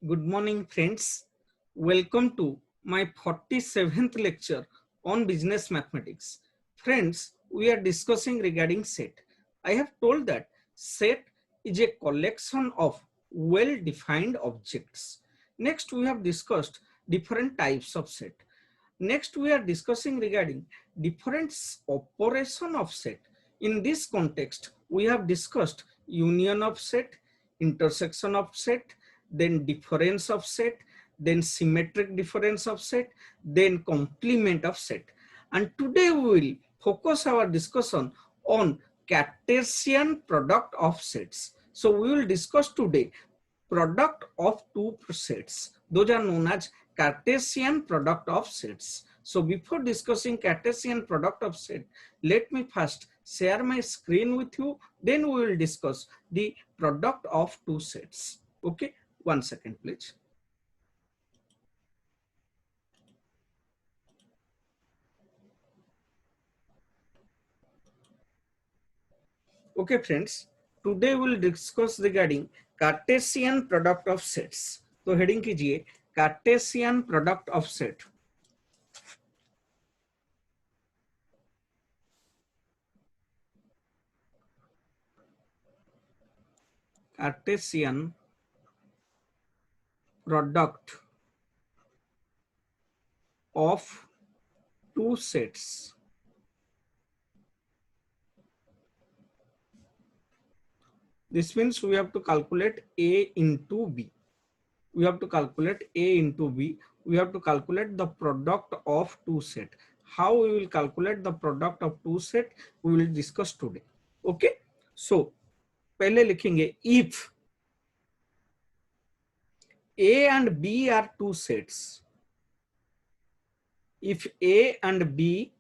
Good morning, friends. Welcome to my 47th lecture on business mathematics. Friends, we are discussing regarding set. I have told that set is a collection of well-defined objects. Next, we have discussed different types of set. Next, we are discussing regarding different operation of set. In this context, we have discussed union of set, intersection of set, then difference of set, then symmetric difference of set, then complement of set. And today we will focus our discussion on Cartesian product of sets. So we will discuss today product of two sets. Those are known as Cartesian product of sets. So before discussing Cartesian product of set, let me first share my screen with you. Then we will discuss the product of two sets. Okay, 1 second, please. Okay, friends. Today we will discuss regarding Cartesian product of sets. तो heading कीजिए Cartesian product of set. Cartesian product of two sets. This means we have to calculate A into B. We have to calculate A into B. We have to calculate the product of two set. How we will calculate the product of two set, we will discuss today. Okay. So पहले लिखेंगे if A and B are two sets. If A and B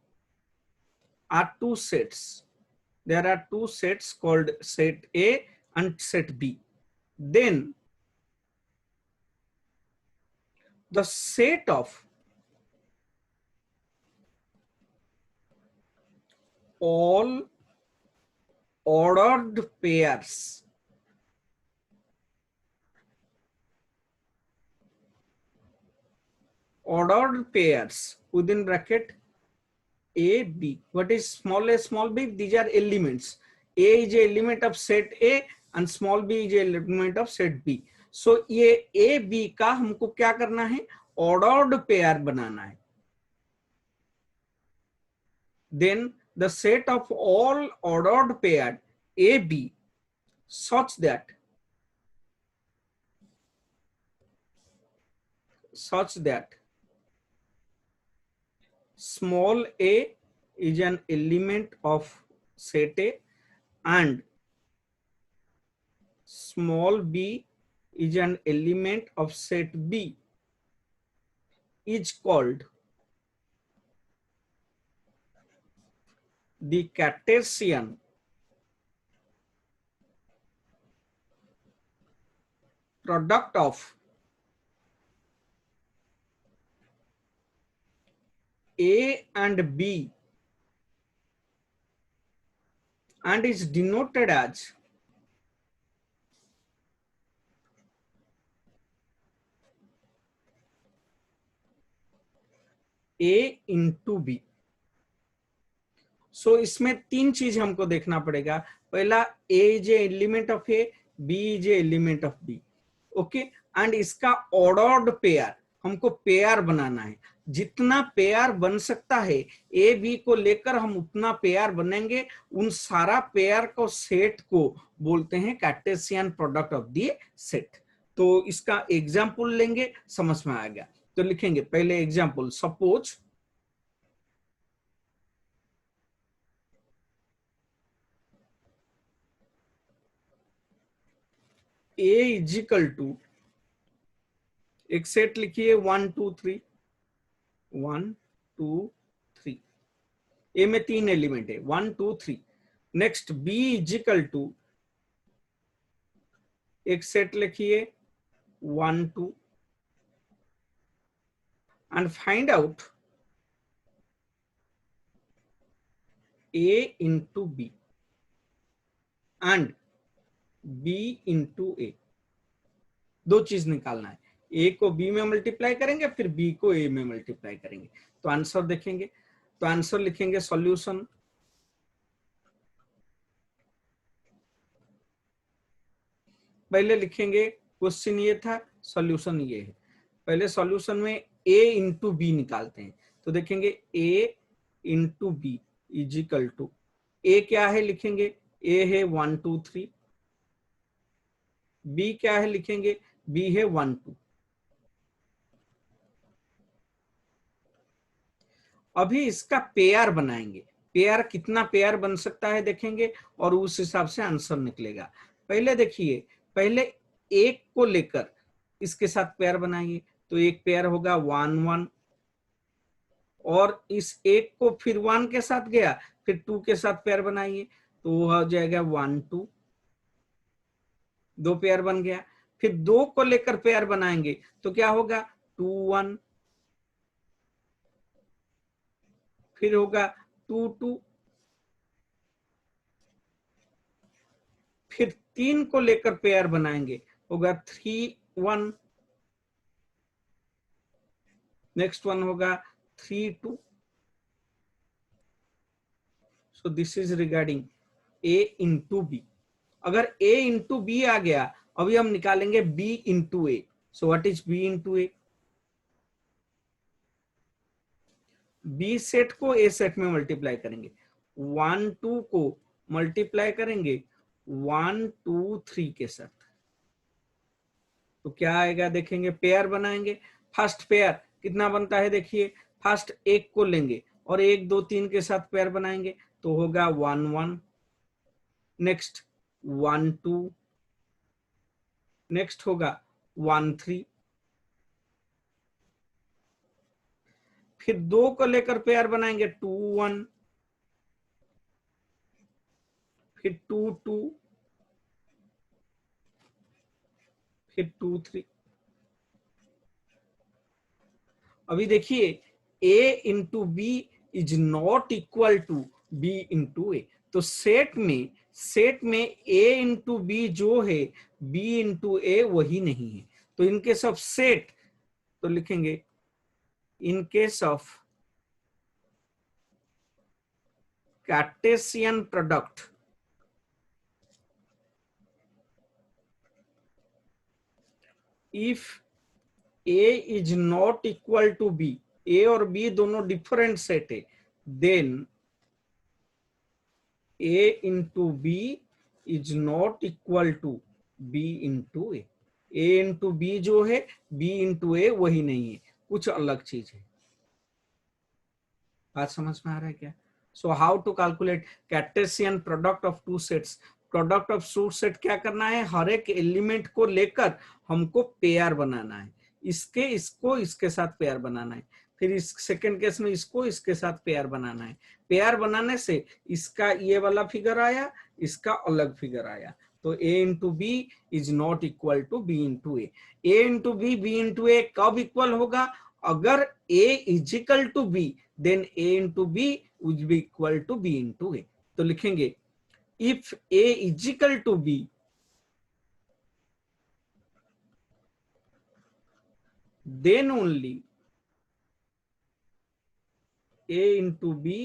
are two sets, there are two sets called set A and set B. Then the set of all ordered pairs within bracket A, B. What is small a, small b? These are elements. A is a element of set A and small b is a element of set B. So ये A, B का हमको क्या करना है? Ordered pair बनाना है. Then the set of all ordered pair A, B such that small a is an element of set A and small b is an element of set B is called the Cartesian product of A and B and is denoted as A into B. So इसमें तीन चीज हमको देखना पड़ेगा. पहला A is a element of A, B is a element of B. Okay and इसका ordered pair हमको pair बनाना है. जितना पेयर बन सकता है ए बी को लेकर हम उतना पेयर बनेंगे. उन सारा पेयर को सेट को बोलते हैं Cartesian product of the set. तो इसका एग्जांपल लेंगे, समझ में आ गया. तो लिखेंगे पहले example. Suppose A is equal to एक सेट लिखिए 1 2 3 1 2 3. ए में तीन एलिमेंट है 1 2 3. Next B is equal to एक सेट लिखिए 1 2 and find out A into B and B into A. दो चीज निकालना है. ए को बी में मल्टीप्लाई करेंगे, फिर बी को ए में मल्टीप्लाई करेंगे। तो आंसर देखेंगे, तो आंसर लिखेंगे सॉल्यूशन। पहले लिखेंगे क्वेश्चन ये था, सॉल्यूशन ये है। पहले सॉल्यूशन में a इंटू बी निकालते हैं। तो देखेंगे a into B is equal to, a क्या है लिखेंगे, a है 1 2 3, b क्या है लिखेंगे, b है 1 2। अभी इसका पेयर बनाएंगे, पेयर कितना पेयर बन सकता है देखेंगे और उस हिसाब से आंसर निकलेगा। पहले देखिए, पहले एक को लेकर इसके साथ पेयर बनाएंगे, तो एक पेयर होगा 1 1, और इस एक को फिर 1 के साथ गया, फिर 2 के साथ पेयर बनाइए, तो वो हो जाएगा 1 2, 2 पेयर बन गया। फिर 2 को लेकर पेयर बनाएंगे तो क्या होगा 2 1, फिर होगा 2 2, फिर 3 को लेकर पेयर बनाएंगे, होगा 3 1, नेक्स्ट वन होगा 3 2। So this is regarding a into B. अगर a इंटू बी आ गया, अभी हम निकालेंगे b into A. So what is b into A, B set को ए सेट में मल्टीप्लाई करेंगे, 1 2 को मल्टीप्लाई करेंगे 1 2 3 के साथ, तो क्या आएगा देखेंगे, पेयर बनाएंगे। फर्स्ट पेयर कितना बनता है देखिए, फर्स्ट एक को लेंगे और 1 2 3 के साथ पेयर बनाएंगे, तो होगा 1 1, नेक्स्ट 1 2, नेक्स्ट होगा 1 3, फिर 2 को लेकर पेयर बनाएंगे 2 1, फिर 2 2, फिर 2 3। अभी देखिए a into B is not equal to b into A. तो सेट में a इंटू बी जो है b इंटू ए वही नहीं है। तो इन केस ऑफ सेट तो लिखेंगे in case of cartesian product, if a is not equal to b, a और b दोनों डिफरेंट सेट है, then a into B is not equal to b into A. a into B जो है b into ए वही नहीं है, कुछ अलग चीज है। बात समझ में आ रहा है क्या? So how to calculate cartesian product of two sets. Product of two set क्या करना है, हर एक एलिमेंट को लेकर हमको पेयर बनाना है, इसको इसके साथ पेयर बनाना है, फिर इस सेकंड केस में इसको इसके साथ पेयर बनाना है। पेयर बनाने से इसका ये वाला फिगर आया, इसका अलग फिगर आया, तो a into B is not equal to b into A. a into B into A कब इक्वल होगा, अगर a is equal to b, then a into B will be equal to b into A. तो लिखेंगे if a is equal to b, then only a into b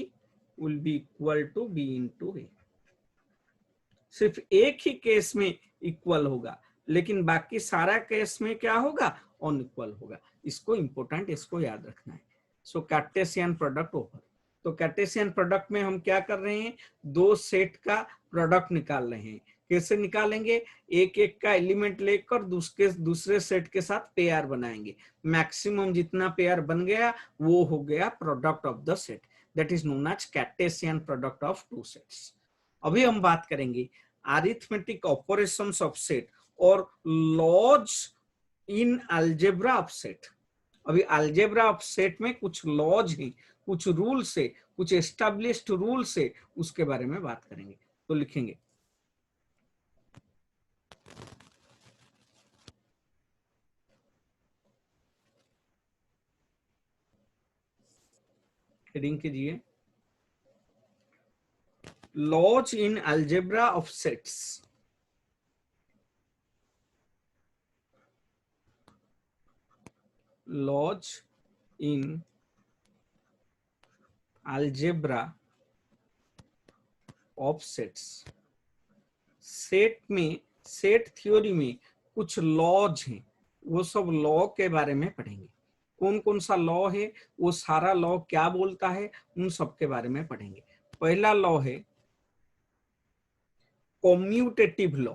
will be equal to b into a। सिर्फ एक ही case में equal होगा, लेकिन बाकी सारा case में क्या होगा, अनइक्वल होगा। इसको इंपॉर्टेंट, इसको याद रखना है। सो कार्टेशियन प्रोडक्ट ओवर। तो कार्टेशियन प्रोडक्ट में हम क्या कर रहे हैं, दो सेट का प्रोडक्ट निकाल रहे हैं। कैसे निकालेंगे, एक एक का एलिमेंट लेकर दूसरे सेट के साथ पेयर बनाएंगे। मैक्सिमम जितना पेयर बन गया वो हो गया product of the set, that is known as Cartesian product of two sets. अभी हम बात करेंगे अरिथमेटिक ऑपरेशंस ऑफ सेट और laws in algebra of set. अभी अलजेब्रा ऑफ सेट में कुछ लॉज हैं, कुछ रूल्स है, कुछ एस्टैब्लिश्ड रूल्स है, उसके बारे में बात करेंगे। तो लिखेंगे हेडिंग कीजिए, laws in algebra of sets. Laws in algebra of sets. Set theory में कुछ लॉज हैं, वो सब लॉ के बारे में पढ़ेंगे। कौन कौन सा लॉ है, वो सारा लॉ क्या बोलता है, उन सब के बारे में पढ़ेंगे। पहला लॉ है commutative law.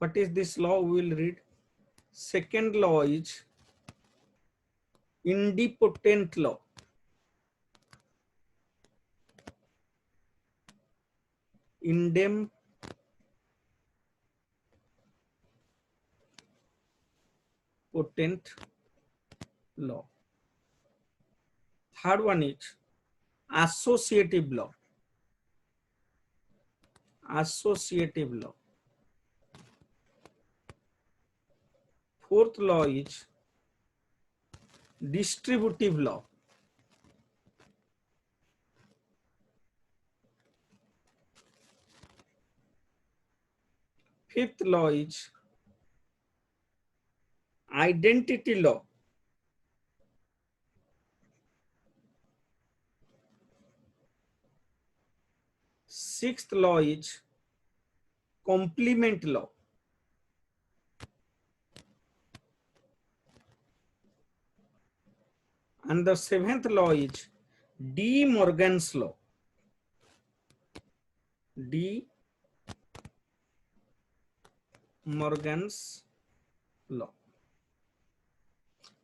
What is this law? We will read. Second law is idempotent law. Idempotent law. Third one is associative law. Associative law. Fourth law is distributive law. Fifth law is identity law. Sixth law is complement law. And the seventh law is De Morgan's law. De Morgan's law.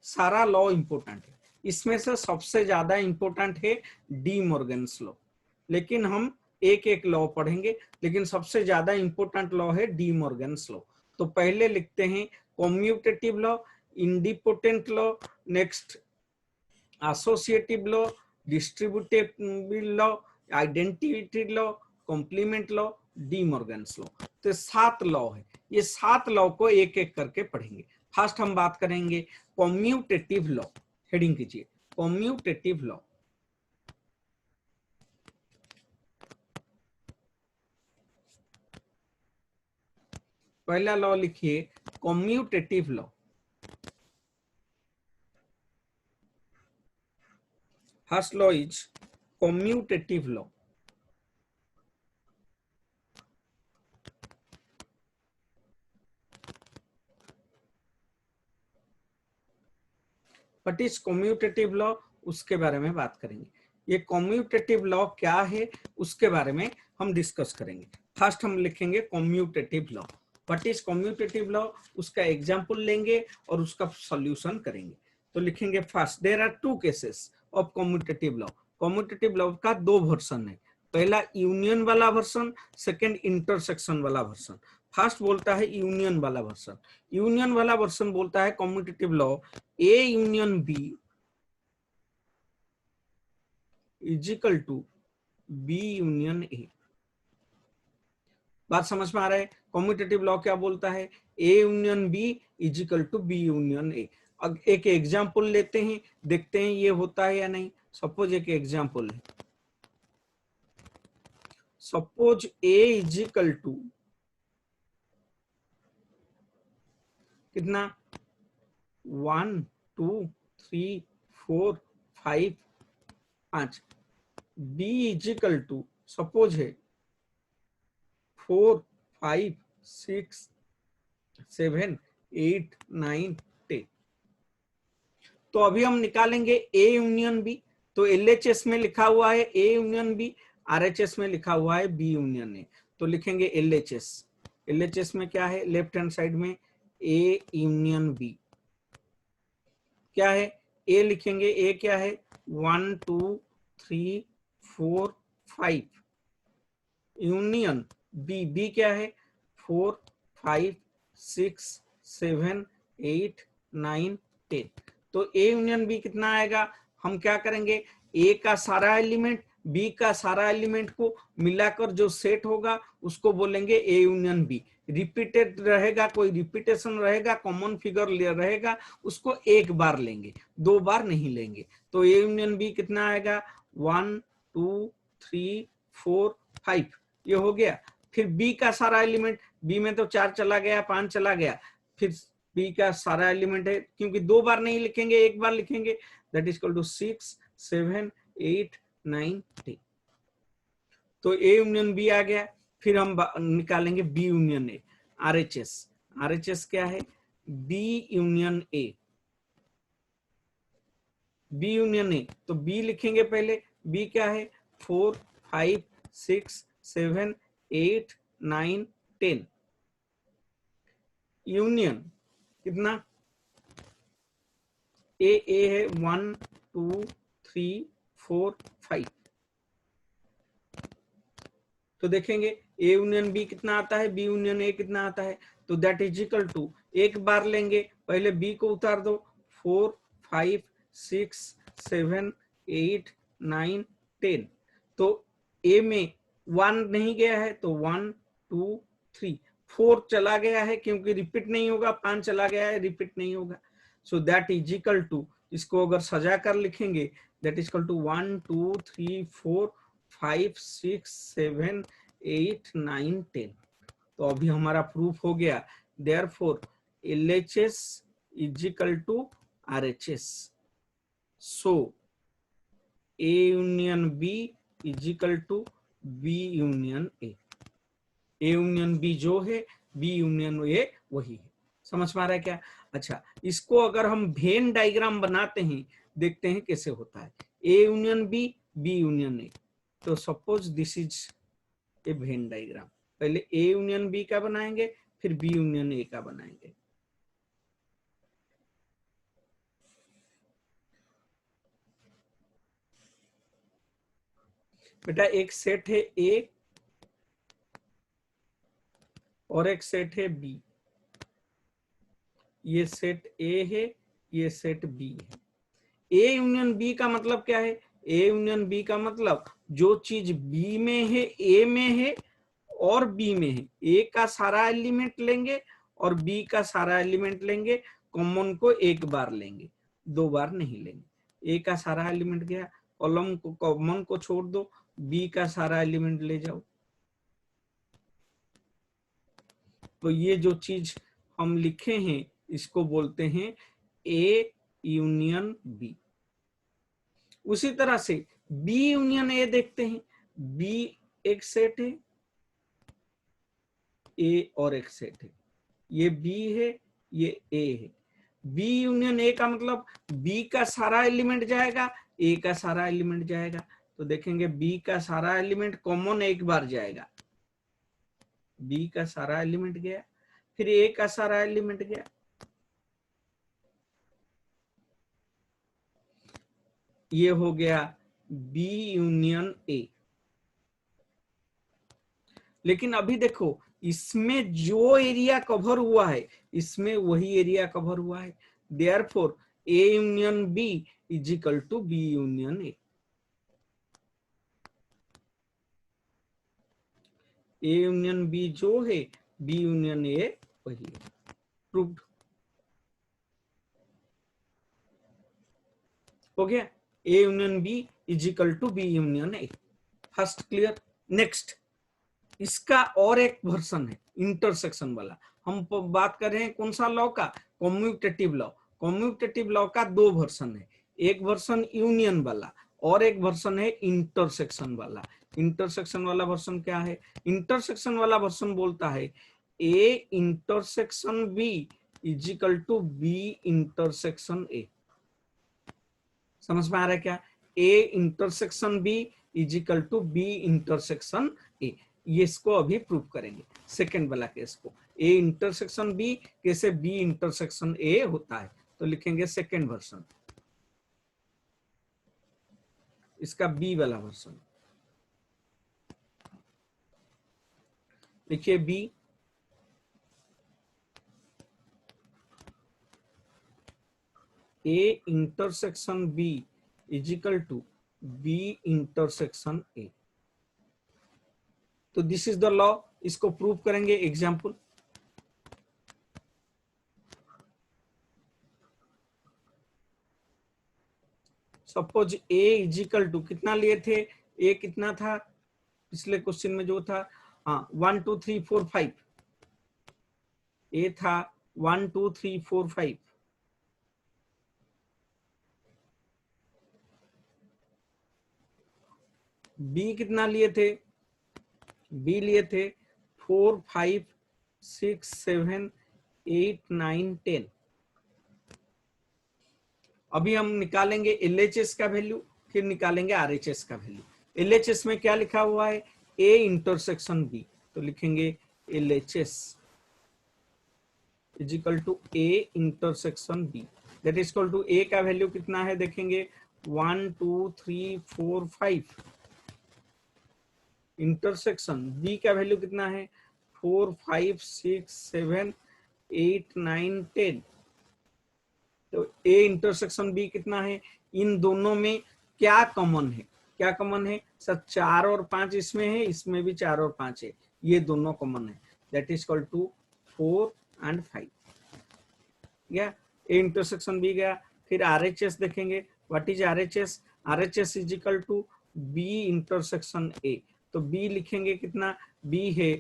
सारा law important है, इसमें से सबसे ज्यादा important है De Morgan's law, लेकिन हम एक एक लॉ पढ़ेंगे, लेकिन सबसे ज्यादा इंपोर्टेंट लॉ है डी मॉर्गन्स लॉ। तो पहले लिखते हैं commutative law, idempotent law, next associative law, distributive law, identity law, complement law, De Morgan's law. तो 7 लॉ है, ये 7 लॉ को एक एक करके पढ़ेंगे। फर्स्ट हम बात करेंगे कॉम्यूटेटिव लॉ। हेडिंग कीजिए कॉम्यूटेटिव लॉ। पहला लॉ लिखिए commutative law. First law is commutative law. What is commutative law, उसके बारे में बात करेंगे। ये कॉम्यूटेटिव लॉ क्या है उसके बारे में हम डिस्कस करेंगे। फर्स्ट हम लिखेंगे commutative law. What is commutative law, उसका एग्जांपल लेंगे और उसका सॉल्यूशन करेंगे। तो लिखेंगे first there are 2 cases of commutative law. Commutative law का 2 वर्जन है, पहला यूनियन वाला वर्जन, सेकंड इंटरसेक्शन वाला वर्जन। फर्स्ट बोलता है यूनियन वाला वर्जन। यूनियन वाला वर्जन बोलता है commutative law A union B is equal to B union A. बात समझ में आ रहा है? कॉम्यूटेटिव लॉ क्या बोलता है, A union B is equal to B union A. अब एक एग्जांपल लेते हैं, देखते हैं ये होता है या नहीं। सपोज एक एग्जांपल है, suppose A is equal to कितना 1 2 3 4 5 5, B is equal to suppose है 4 5 6 7 8 9 10। तो अभी हम निकालेंगे ए यूनियन बी। तो एलएचएस में लिखा हुआ है ए यूनियन बी, आरएचएस में लिखा हुआ है बी यूनियन ए। तो लिखेंगे एलएचएस। एलएचएस में क्या है, लेफ्ट हैंड साइड में ए यूनियन बी क्या है, ए लिखेंगे। ए क्या है 1 2 3 4 5, यूनियन बी, बी क्या है 4 5 6 7 8 9 10। तो ए यूनियन बी कितना आएगा, हम क्या करेंगे, ए का सारा एलिमेंट बी का सारा एलिमेंट को मिलाकर जो सेट होगा उसको बोलेंगे ए यूनियन बी। रिपीटेड रहेगा, कोई रिपीटेशन रहेगा, कॉमन फिगर रहेगा, उसको एक बार लेंगे, 2 बार नहीं लेंगे। तो ए यूनियन बी कितना आएगा 1 2 3 4 5, ये हो गया। फिर बी का सारा एलिमेंट, बी में तो 4 चला गया, 5 चला गया, फिर बी का सारा एलिमेंट है, क्योंकि 2 बार नहीं लिखेंगे, 1 बार लिखेंगे, दैट इज इक्वल टू 6 7 8 9 10। तो ए यूनियन बी आ गया। फिर हम निकालेंगे B union A, RHS. RHS क्या है? B union A, B union A. तो बी लिखेंगे पहले, बी क्या है? 4 5 6 7 8 9 10। यूनियन कितना? ए है 1 2 3 4 5। तो देखेंगे ए यूनियन बी कितना आता है, बी यूनियन ए कितना आता है। तो दैट इज इक्वल टू, एक बार लेंगे, पहले बी को उतार दो, 4 5 6 7 8 9 10। तो ए में 1 नहीं गया है, तो 1 2 3 4 चला गया है, क्योंकि रिपीट नहीं होगा, 5 चला गया है, रिपीट नहीं होगा। So that is equal to, इसको अगर सजा कर लिखेंगे, दैट इज इक्वल टू 1 2 3 4 5 6 7 8 9 10। तो अभी हमारा प्रूफ हो गया। Therefore LHS is equal to RHS। सो A union B is equal to B union A। A union B जो है, B यूनियन A वही है। समझ में आ रहा है क्या? अच्छा, इसको अगर हम वेन डायग्राम बनाते हैं, देखते हैं कैसे होता है। A union B, B union A। तो suppose this is a Venn diagram. पहले ए यूनियन बी का बनाएंगे, फिर बी यूनियन ए का बनाएंगे। बेटा एक सेट है ए और एक सेट है बी। ये सेट ए है, ये सेट बी है। ए यूनियन बी का मतलब क्या है? ए यूनियन बी का मतलब जो चीज बी में है, ए में है और बी में है, ए का सारा एलिमेंट लेंगे और बी का सारा एलिमेंट लेंगे, कॉमन को एक बार लेंगे, 2 बार नहीं लेंगे। ए का सारा एलिमेंट गया, कॉलम को, कॉमन को छोड़ दो, बी का सारा एलिमेंट ले जाओ। तो ये जो चीज हम लिखे हैं, इसको बोलते हैं ए यूनियन बी। उसी तरह से बी यूनियन ए देखते हैं। बी एक सेट है, ए और एक सेट है, ये बी है, ये ए है। बी यूनियन ए का मतलब बी का सारा एलिमेंट जाएगा, ए का सारा एलिमेंट जाएगा। तो देखेंगे बी का सारा एलिमेंट कॉमन एक बार जाएगा, बी का सारा एलिमेंट गया, फिर ए का सारा एलिमेंट गया। ये हो गया बी यूनियन ए। लेकिन अभी देखो, इसमें जो एरिया कवर हुआ है, इसमें वही एरिया कवर हुआ है। Therefore A union B is equal to B union A. A union B जो है, बी यूनियन ए वही है। प्रूव्ड हो गया। A union B is equal to B union A. First clear. Next, इसका और एक वर्जन है इंटरसेक्शन वाला। हम बात कर रहे हैं कौन सा लॉ का? Commutative law. कम्यूटेटिव लॉ का 2 वर्जन है, एक वर्जन यूनियन वाला और एक वर्जन है इंटरसेक्शन वाला। इंटरसेक्शन वाला वर्जन क्या है? इंटरसेक्शन वाला वर्जन बोलता है A intersection B is equal to B intersection A. समझ में आ रहा है क्या? A intersection B is equal to B intersection A. ये इसको अभी प्रूव करेंगे, सेकेंड वाला केस को। ए इंटरसेक्शन बी कैसे बी इंटरसेक्शन ए होता है। तो लिखेंगे सेकेंड वर्जन, इसका बी वाला वर्जन लिखिए। B A intersection B is equal to B intersection A. तो दिस इज द लॉ। इसको प्रूव करेंगे example. Suppose A is equal to कितना लिए थे? ए कितना था पिछले क्वेश्चन में जो था? हाँ 1 2 3 4 5, ए था 1 2 3 4 5, बी कितना लिए थे, बी लिए थे 4 5 6 7 8 9 10। अभी हम निकालेंगे एलएचएस का वैल्यू, फिर निकालेंगे आरएचएस का वैल्यू। एलएचएस में क्या लिखा हुआ है, ए इंटरसेक्शन बी, तो लिखेंगे LHS is equal to A intersection B, that is equal to A का वैल्यू कितना है देखेंगे 1 2 3 4 5, इंटरसेक्शन बी का वैल्यू कितना है 4 5 6 7 8 9 10। तो ए इंटरसेक्शन बी कितना है, इन दोनों में क्या कॉमन है, क्या कॉमन है सर, 4 और 5 इसमें है, इसमें भी 4 और 5 है, ये दोनों कॉमन है, that is equal to 4 and 5। या ए इंटरसेक्शन बी गया। फिर आरएचएस देखेंगे, what is RHS, RHS is equal to B intersection A, तो बी लिखेंगे कितना, बी है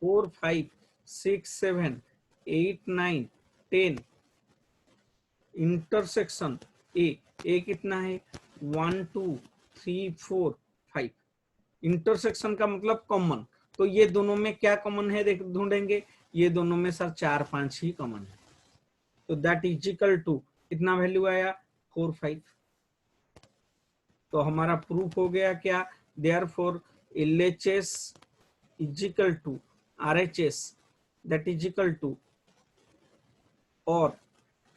4 5 6 7 8 9 10 इंटरसेक्शन ए कितना है 1 2 3 4 5, इंटरसेक्शन का मतलब कॉमन, तो ये दोनों में क्या कॉमन है देख ढूंढेंगे, ये दोनों में सर 4 5 ही कॉमन है, तो दैट इज इक्वल टू कितना वैल्यू आया 4 5। तो हमारा प्रूफ हो गया क्या, therefore LHS is equal to RHS that is equal to और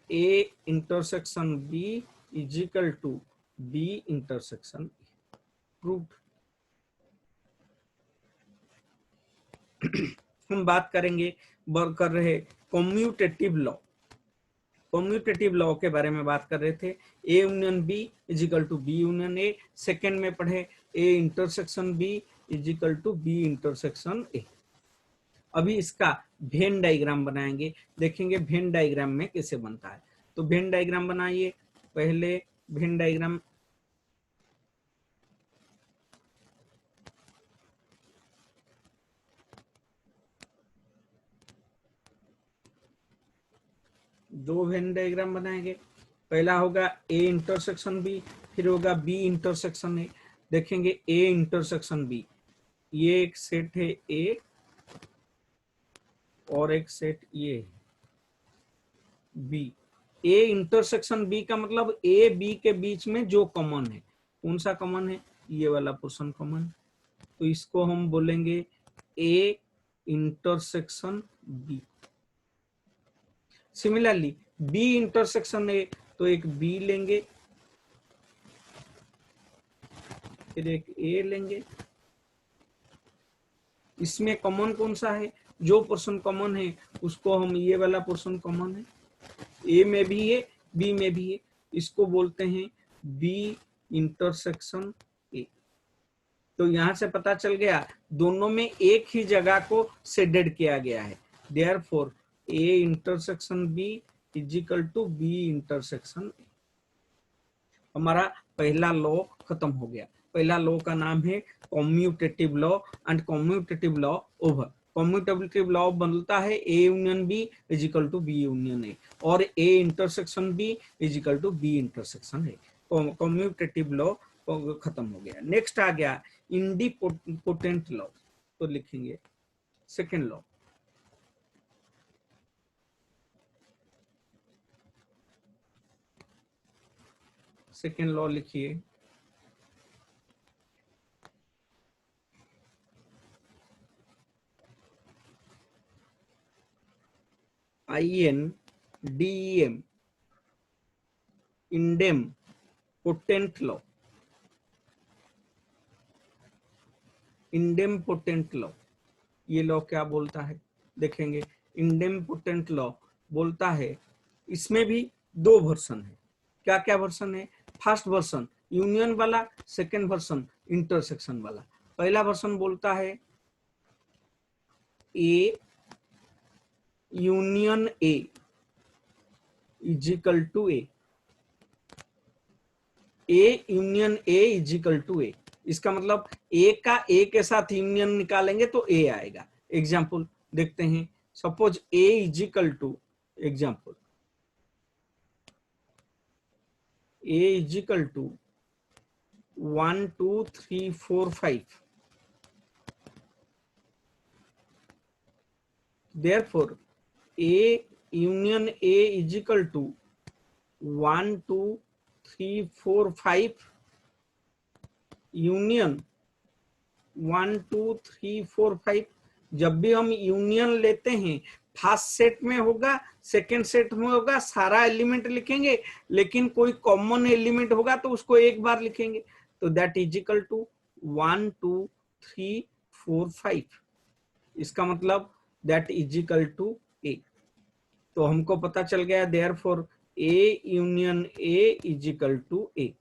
A intersection B is equal to B intersection A, proved. हम बात करेंगे, कर रहे कम्यूटेटिव लॉ, कम्यूटेटिव लॉ के बारे में बात कर रहे थे, A union B is equal to B union A, second में पढ़े A intersection B is equal to B intersection A. अभी इसका वेन डायग्राम बनाएंगे, देखेंगे वेन डायग्राम में कैसे बनता है। तो वेन डायग्राम बनाइए, पहले वेन डायग्राम दो वेन डायग्राम बनाएंगे, पहला होगा ए इंटरसेक्शन बी, फिर होगा बी इंटरसेक्शन ए। देखेंगे ए इंटरसेक्शन बी, ये एक सेट है ए और एक सेट ये बी। ए इंटरसेक्शन बी का मतलब ए बी के बीच में जो कॉमन है, कौन सा कॉमन है, ये वाला पोर्शन कॉमन, तो इसको हम बोलेंगे A intersection B. Similarly B intersection A, तो एक बी लेंगे, फिर एक ए लेंगे, इसमें कॉमन कौन सा है, जो पोर्शन कॉमन है उसको हम, ये वाला पोर्शन कॉमन है, ए में भी है बी में भी है, इसको बोलते हैं बी इंटरसेक्शन ए। तो यहां से पता चल गया दोनों में एक ही जगह को शेडेड किया गया है, therefore A intersection B is equal to B intersection A. हमारा पहला लॉ खत्म हो गया। पहला लॉ का नाम है commutative law and commutative law over. Commutative law बनता है A union B is equal to B union A और A intersection B is equal to B intersection A. Commutative law खत्म हो गया। नेक्स्ट आ गया इंडिपोटेंट लॉ, तो लिखेंगे सेकेंड लॉ। सेकेंड लॉ लिखिए, INDEM idempotent law. Idempotent law, ये law क्या बोलता है देखेंगे। इंडेम पोटेंट लॉ बोलता है, इसमें भी दो वर्सन है। क्या क्या वर्सन है, फर्स्ट वर्सन यूनियन वाला, सेकेंड वर्सन इंटरसेक्शन वाला। पहला वर्सन बोलता है A union A is equal to A, A union A is equal to A. इसका मतलब ए का ए के साथ यूनियन निकालेंगे तो ए आएगा। एग्जाम्पल देखते हैं, suppose A is equal to, example A is equal to 1 2 3 4 5, therefore a union a is equal to 1 2 3 4 5 union 1 2 3 4 5। जब भी हम यूनियन लेते हैं, फर्स्ट सेट में होगा, सेकंड सेट में होगा, सारा एलिमेंट लिखेंगे, लेकिन कोई कॉमन एलिमेंट होगा तो उसको एक बार लिखेंगे। तो दैट इज इक्वल टू 1 2 3 4 5। इसका मतलब that is equal to A. तो हमको पता चल गया therefore A union A is equal to A.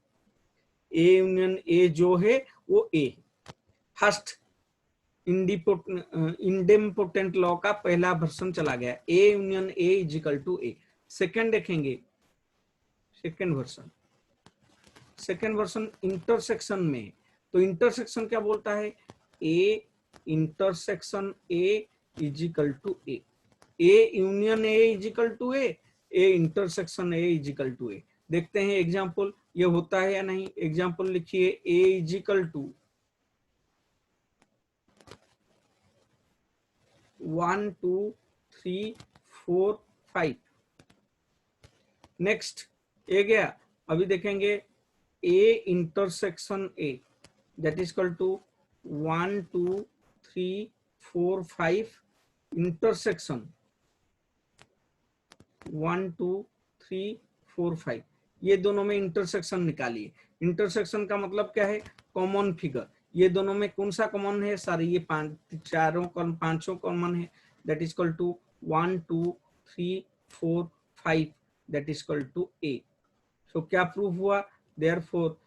A union A जो है वो ए। फर्स्ट इंडेम्पोटेंट लॉ का पहला वर्जन चला गया, A union A is equal to A. Second देखेंगे, सेकेंड वर्जन इंटरसेक्शन में। तो इंटरसेक्शन क्या बोलता है, A intersection A is equal to A. A union A is equal to A, A intersection A is equal to A. देखते हैं example ये होता है या नहीं। एग्जाम्पल लिखिए, A is equal to 1 2 3 4 5। Next ए गया। अभी देखेंगे A intersection A, that is equal to 1 2 3 4 5 intersection 1 2 3 4 5। ये दोनों में इंटरसेक्शन निकालिए। इंटरसेक्शन का मतलब क्या है, कॉमन फिगर। ये दोनों में कौन सा कॉमन है, सारे ये पांचों कॉमन है। That is equal to 1 2 3 4 5, that is equal to A. So क्या प्रूफ हुआ, therefore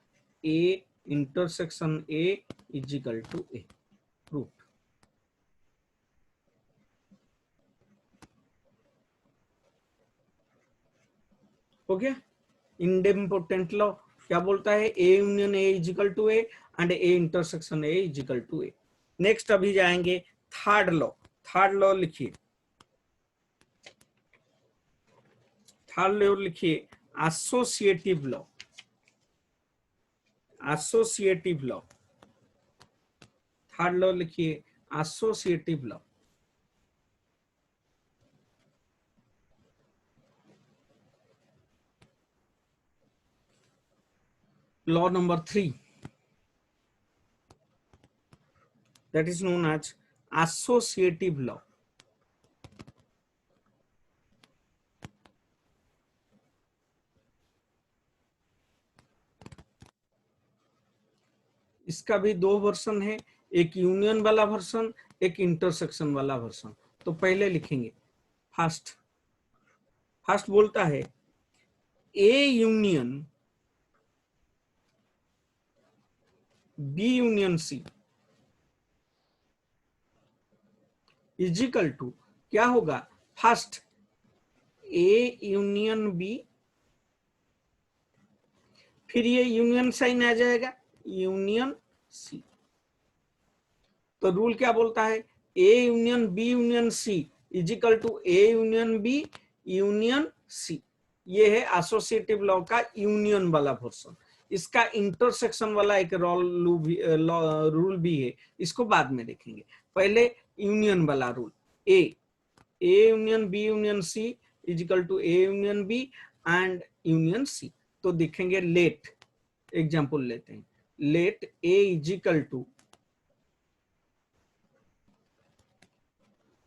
A intersection A is equal to A. Proof हो गया। इंडेम्पोटेंट लॉ क्या बोलता है, A union A is equal to A and A intersection A is equal to A. Next अभी जाएंगे third law. Third law लिखिए, third law लिखिए, associative law. Associative law, third law लिखिए, associative law. Law number 3, that is known as associative law. इसका भी दो version है, एक यूनियन वाला वर्जन, एक इंटरसेक्शन वाला वर्जन। तो पहले लिखेंगे फर्स्ट बोलता है A union B union C is equal to, क्या होगा, फर्स्ट ए यूनियन बी, फिर ये यूनियन साइन आ जाएगा, यूनियन सी। तो रूल क्या बोलता है, A union B union C is equal to A union B union C. ये है एसोसिएटिव लॉ का यूनियन वाला वर्जन। इसका इंटरसेक्शन वाला एक रूल भी है, इसको बाद में देखेंगे। पहले यूनियन वाला rule, A union B union C is equal to A union B and union C. तो देखेंगे लेट, एग्जांपल लेते हैं, let A is equal to,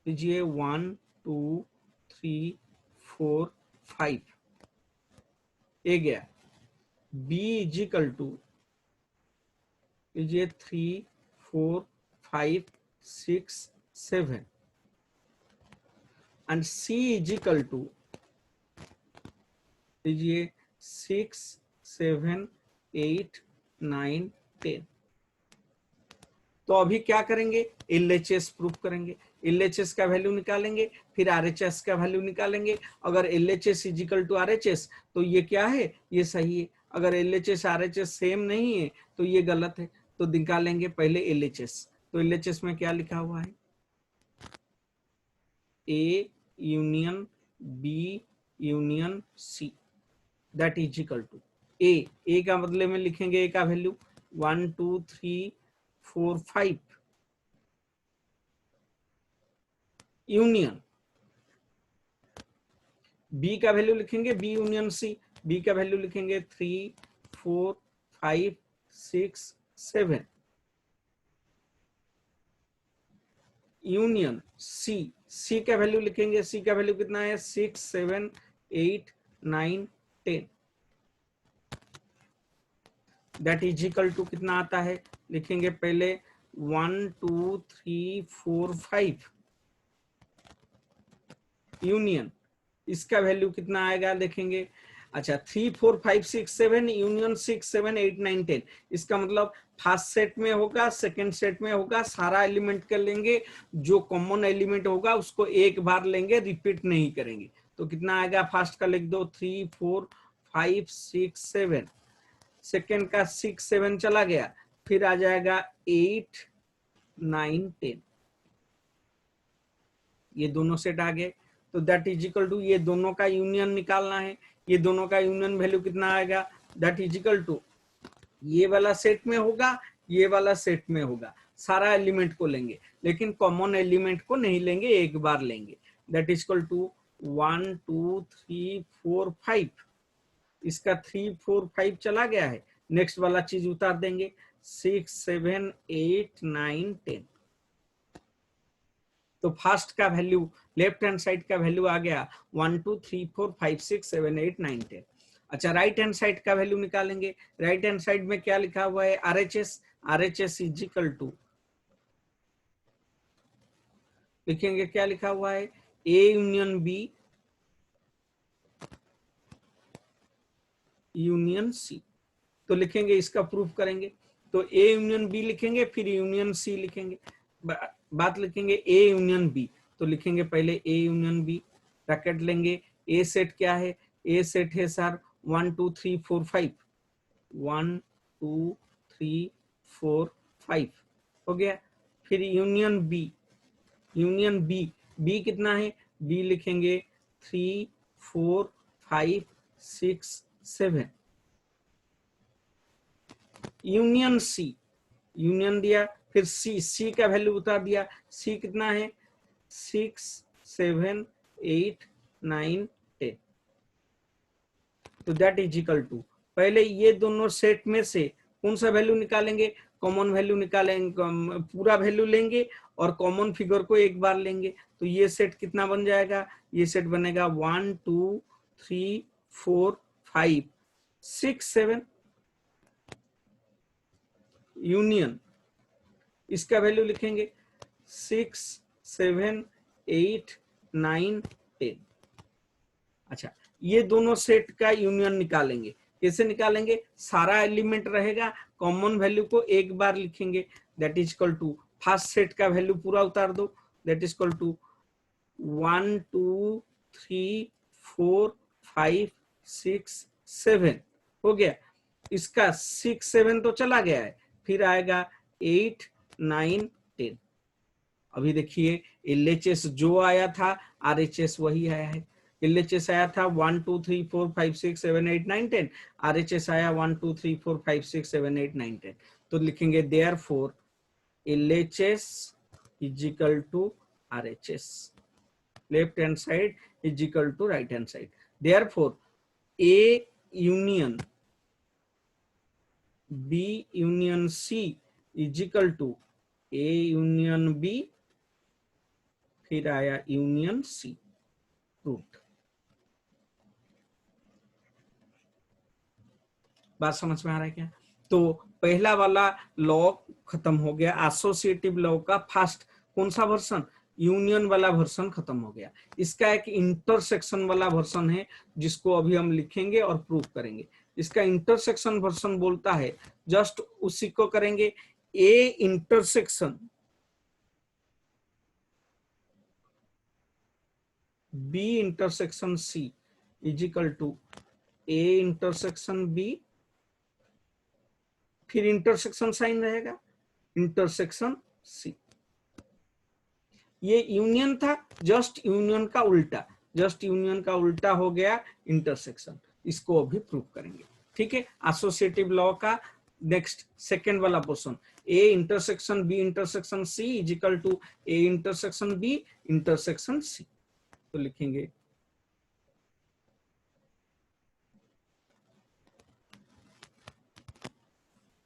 लीजिए 1 2 3 4 5, ए गया। बी इज इक्वल टू, लीजिए 3 4 5 6 7 and C is equal to, लीजिए 6 7 8 9 10। तो अभी क्या करेंगे, LHS प्रूफ करेंगे। LHS का वैल्यू निकालेंगे, फिर RHS का वैल्यू निकालेंगे। अगर LHS is equal to RHS तो ये क्या है, ये सही है। अगर LHS RHS सेम नहीं है तो ये गलत है। तो निकालेंगे पहले LHS। तो LHS में क्या लिखा हुआ है, A union B union C that is equal to A का बदले में लिखेंगे ए का वैल्यू 1 2 3 4 5 यूनियन बी का वैल्यू लिखेंगे बी यूनियन सी, बी का वैल्यू लिखेंगे 3 4 5 6 7 यूनियन सी, सी का वैल्यू लिखेंगे, सी का वैल्यू कितना है 6 7 8 9 10 दैट इज इक्वल टू कितना आता है, लिखेंगे पहले 1 2 3 4 5 यूनियन, इसका वैल्यू कितना आएगा देखेंगे, अच्छा 3 4 5 6 7 यूनियन 6 7 8 9 10, इसका मतलब फर्स्ट सेट में होगा, सेकंड सेट में होगा, सारा एलिमेंट कर लेंगे, जो कॉमन एलिमेंट होगा उसको एक बार लेंगे, रिपीट नहीं करेंगे। तो कितना आएगा, फर्स्ट का लिख दो 3 4 5 6 7, सेकंड का 6 7 चला गया, फिर आ जाएगा 8 9 10, ये दोनों सेट आ गए। तो दैट इज इक्वल टू ये दोनों का यूनियन निकालना है, ये दोनों का यूनियन वैल्यू कितना आएगा, दैट इज इक्वल टू ये वाला सेट में होगा, ये वाला सेट में होगा, सारा एलिमेंट को लेंगे लेकिन कॉमन एलिमेंट को नहीं लेंगे, एक बार लेंगे। दैट इज इक्वल टू 1 2 3 4 5, इसका 3 4 5 चला गया है, नेक्स्ट वाला चीज उतार देंगे 6 7 8 9 10। तो फर्स्ट का वैल्यू लेफ्ट हैंड साइड का वैल्यू आ गया 1 2 3 4 5 6 7 8 9 10। अच्छा राइट हैंड साइड का वैल्यू निकालेंगे, राइट हैंड साइड में क्या लिखा हुआ है, RHS, RHS is equal to लिखेंगे क्या लिखा हुआ है, A union B union C। तो लिखेंगे इसका प्रूफ करेंगे, तो A यूनियन B लिखेंगे, फिर यूनियन C लिखेंगे, बात लिखेंगे A यूनियन B। तो लिखेंगे पहले A यूनियन B, ब्रैकेट लेंगे, A सेट क्या है, A सेट है सर 1 2 3 4 5, 1 2 3 4 5 हो गया। फिर union B, union B, B कितना है, B लिखेंगे 3 4 5 6 7, यूनियन C, यूनियन दिया, फिर C, C का वैल्यू उतार दिया, C कितना है 6 7 8 9 10। तो दैट इज इक्वल टू पहले ये दोनों सेट में से कौन सा वैल्यू निकालेंगे, कॉमन वैल्यू निकालेंगे, पूरा वैल्यू लेंगे और कॉमन फिगर को एक बार लेंगे। तो ये सेट कितना बन जाएगा, ये सेट बनेगा 1 2 3 4 5 6 7 यूनियन, इसका वैल्यू लिखेंगे 6 7 8 9 10। अच्छा ये दोनों सेट का यूनियन निकालेंगे, कैसे निकालेंगे, सारा एलिमेंट रहेगा, कॉमन वैल्यू को एक बार लिखेंगे, that is equal to first set का वैल्यू पूरा उतार दो, दैट इज इक्वल टू 1 2 3 4 5 6 7 हो गया, इसका 6 7 तो चला गया है, फिर आएगा 8 9 10। अभी देखिए LHS जो आया था RHS वही आया है, LHS आया था 1 2 3 4 5 6 7 8 9 10, RHS आया 1 2 3 4 5 6 7 8 9 10। तो लिखेंगे therefore LHS is equal to RHS, left hand side is equal to right hand side, therefore A union B union C is equal to A union B फिर आया यूनियन C रूट। बात समझ में आ रहा है क्या, तो पहला वाला लॉ खत्म हो गया, एसोसिएटिव लॉ का फर्स्ट कौन सा वर्जन, यूनियन वाला वर्जन खत्म हो गया। इसका एक इंटरसेक्शन वाला वर्जन है जिसको अभी हम लिखेंगे और प्रूव करेंगे। इसका इंटरसेक्शन वर्जन बोलता है, जस्ट उसी को करेंगे, A intersection B intersection C is equal to A intersection B फिर इंटरसेक्शन साइन रहेगा, इंटरसेक्शन सी। ये यूनियन था, जस्ट यूनियन का उल्टा, जस्ट यूनियन का उल्टा हो गया इंटरसेक्शन। इसको अभी प्रूव करेंगे, ठीक है। एसोसिएटिव लॉ का नेक्स्ट सेकंड वाला portion, A intersection B intersection C is equal to A intersection B intersection C. तो लिखेंगे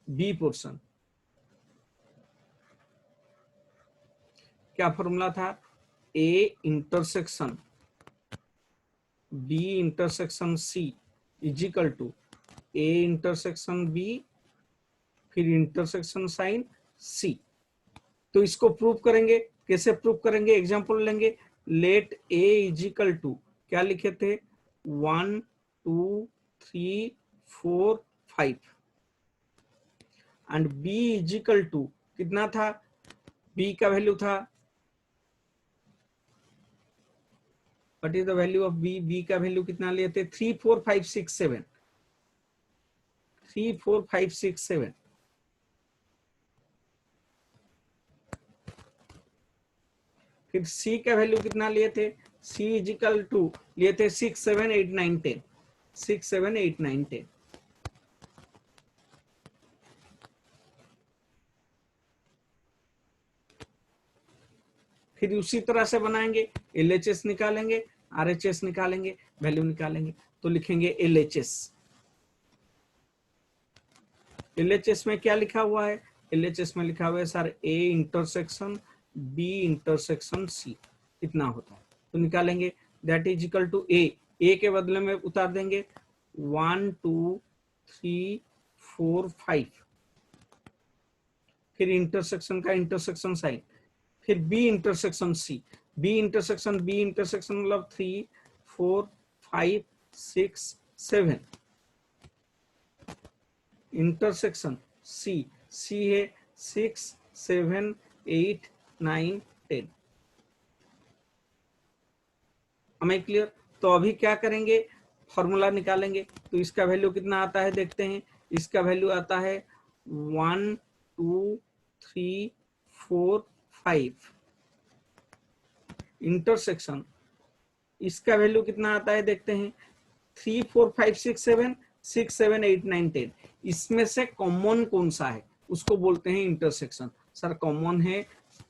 बी पोर्शन, क्या फॉर्मूला था, A intersection B intersection C is equal to A intersection B फिर intersection sign C. तो इसको prove करेंगे, कैसे prove करेंगे, एग्जांपल लेंगे। Let A is equal to, क्या लिखे थे, 1 2 3 4 5 and B is equal to कितना था, बी का वैल्यू था, what is the value of B, B का वैल्यू कितना लिए थे, 3 4 5 6 7, 3 4 5 6 7। फिर C का वैल्यू कितना लिए थे, C इज इक्वल टू लिए थे 6 7 8 9 10, 6 7 8 9 10। फिर उसी तरह से बनाएंगे, LHS निकालेंगे, RHS निकालेंगे, वैल्यू निकालेंगे। तो लिखेंगे LHS, LHS में क्या लिखा हुआ है, LHS में लिखा हुआ है sir A intersection B intersection C कितना होता है, तो निकालेंगे। That is equal to A के बदले में उतार देंगे 1 2 3 4 5, फिर इंटरसेक्शन का इंटरसेक्शन साइन, फिर B intersection C, B intersection मतलब 3 4 5 6 7 इंटरसेक्शन C है 6 7 8 9 10। हमें क्लियर। तो अभी क्या करेंगे, फॉर्मूला निकालेंगे। तो इसका वैल्यू कितना आता है देखते हैं, इसका वैल्यू आता है 1 2 3 4 5 इंटरसेक्शन, इसका वैल्यू कितना आता है देखते हैं, 3 4 5 6 7 6 7 8 9 10। इसमें से कॉमन कौन सा है उसको बोलते हैं इंटरसेक्शन। सर कॉमन है,